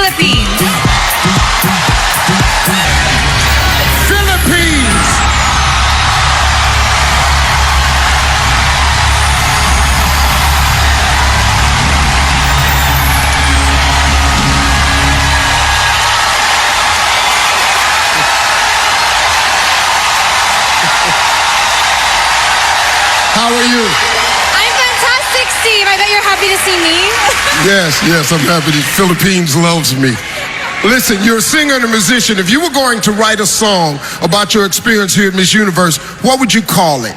Philippines. Philippines. How are you? I'm fantastic, Steve. I bet you're happy to see me. Yes, I'm happy. The Philippines loves me. Listen, you're a singer and a musician. If you were going to write a song about your experience here at Miss Universe, what would you call it?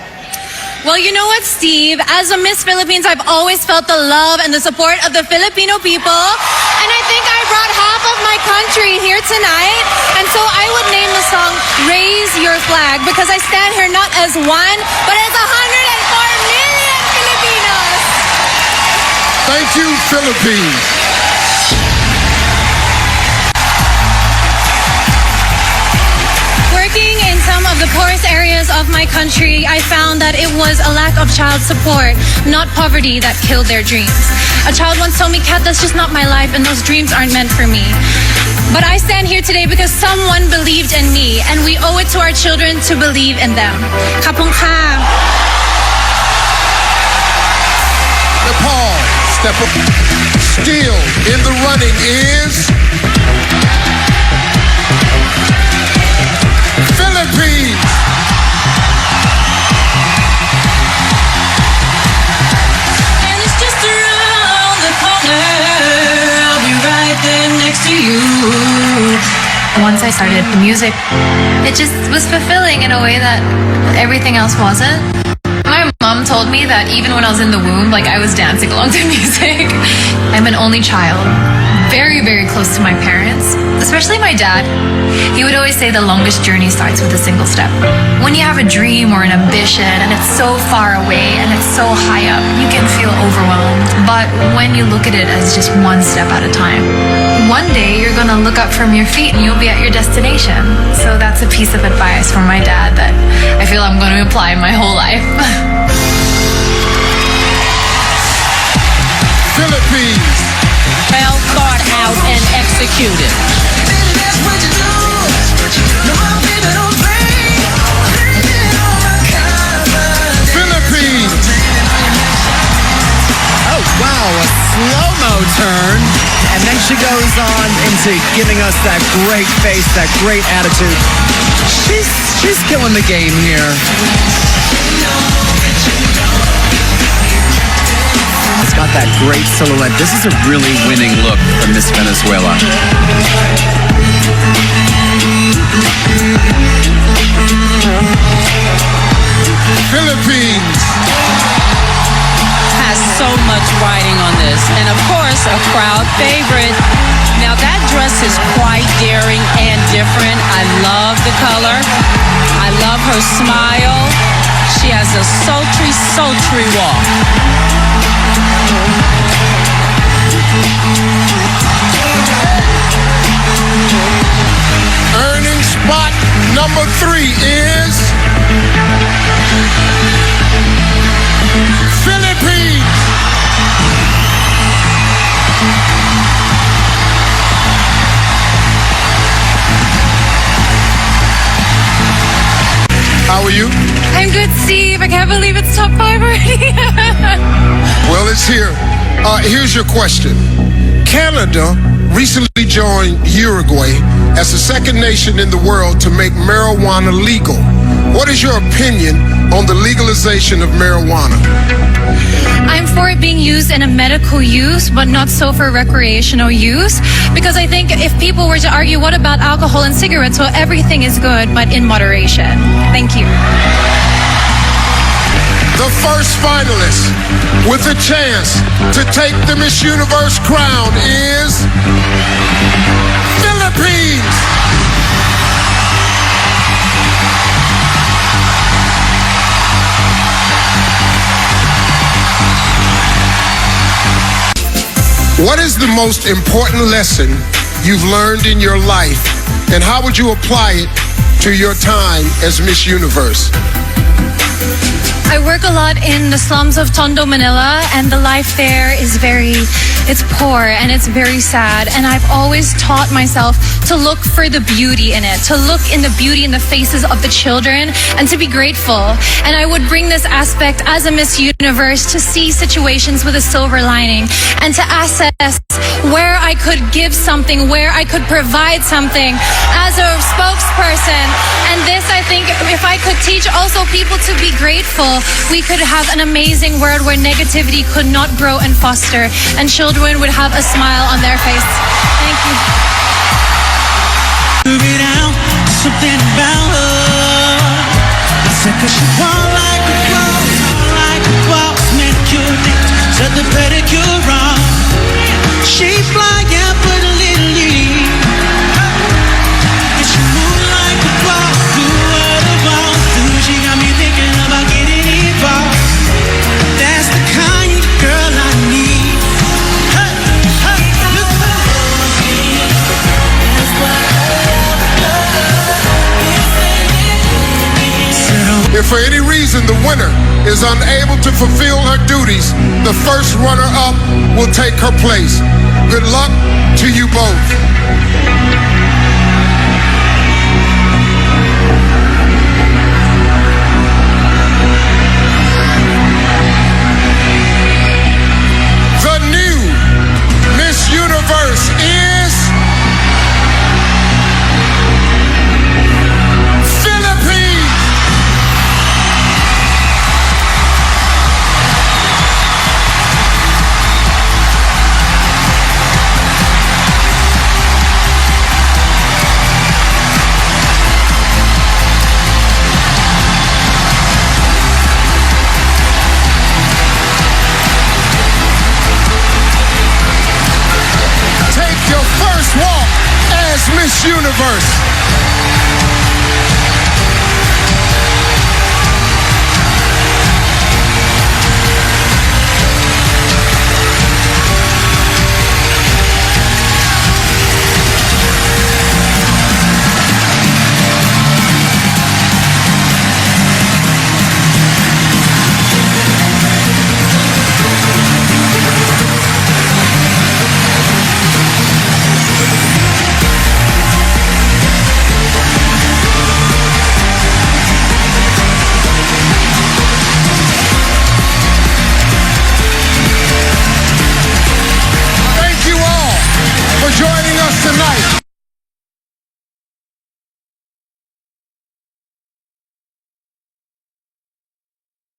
Well, you know what, Steve? As a Miss Philippines, I've always felt the love and the support of the Filipino people. And I think I brought half of my country here tonight. And so I would name the song Raise Your Flag, because I stand here not as one, but as 104 million Filipinos. Thank you, Philippines. Working in some of the poorest areas of my country, I found that it was a lack of child support, not poverty, that killed their dreams. A child once told me, "Kat, that's just not my life, and those dreams aren't meant for me." But I stand here today because someone believed in me, and we owe it to our children to believe in them. Kapong ka. Nepal, step up. Still in the running is Philippines. And it's just around the corner. I'll be right there next to you. Once I started the music, it just was fulfilling in a way that everything else wasn't. My mom told me that even when I was in the womb, I was dancing along to music. I'm an only child, very, very close to my parents, especially my dad. He would always say the longest journey starts with a single step. When you have a dream or an ambition and it's so far away and it's so high up, you can feel overwhelmed. But when you look at it as just one step at a time, one day you're gonna look up from your feet and you'll be at your destination. So that's a piece of advice from my dad that I feel I'm gonna apply my whole life. Philippines. Well thought out and executed. Philippines. Oh, wow, a slow-mo turn. And then she goes on into giving us that great face, that great attitude. She's killing the game here. It's got that great silhouette. This is a really winning look from Miss Venezuela. Philippines. Has so much riding on this. And of course, a crowd favorite. Now that dress is quite daring and different. I love the color. I love her smile. She has a sultry, sultry walk. Earning spot number 3 is Philippines. How are you? I'm good, Steve. I can't believe it's top 5 already. Well, it's here. Here's your question. Canada recently joined Uruguay as the second nation in the world to make marijuana legal. What is your opinion on the legalization of marijuana? I'm for it being used in a medical use, but not so for recreational use. Because I think if people were to argue, what about alcohol and cigarettes? Well, everything is good, but in moderation. Thank you. The first finalist with a chance to take the Miss Universe crown is Philippines. What is the most important lesson you've learned in your life, and how would you apply it to your time as Miss Universe? I work a lot in the slums of Tondo, Manila, and the life there is it's poor and it's very sad. And I've always taught myself to look for the beauty in it, to look in the beauty in the faces of the children and to be grateful. And I would bring this aspect as a Miss Universe to see situations with a silver lining and to assess where I could give something, where I could provide something as a spokesperson. And this, I think, if I could teach also people to be grateful, we could have an amazing world where negativity could not grow and foster, and children would have a smile on their face. Thank you. Something about her. I said, 'cause she walk like a boss, manicure next, set the pedicure on. She fly out with a little lead. And she move like a boss, do what a boss do. She got me thinking about getting involved. That's the kind of girl I need. Hey, hey, If for any reason the winner is unable to fulfill her duties, the first runner-up will take her place. Good luck to you both. The new Miss Universe is Philippines. Take your first walk as Miss Universe.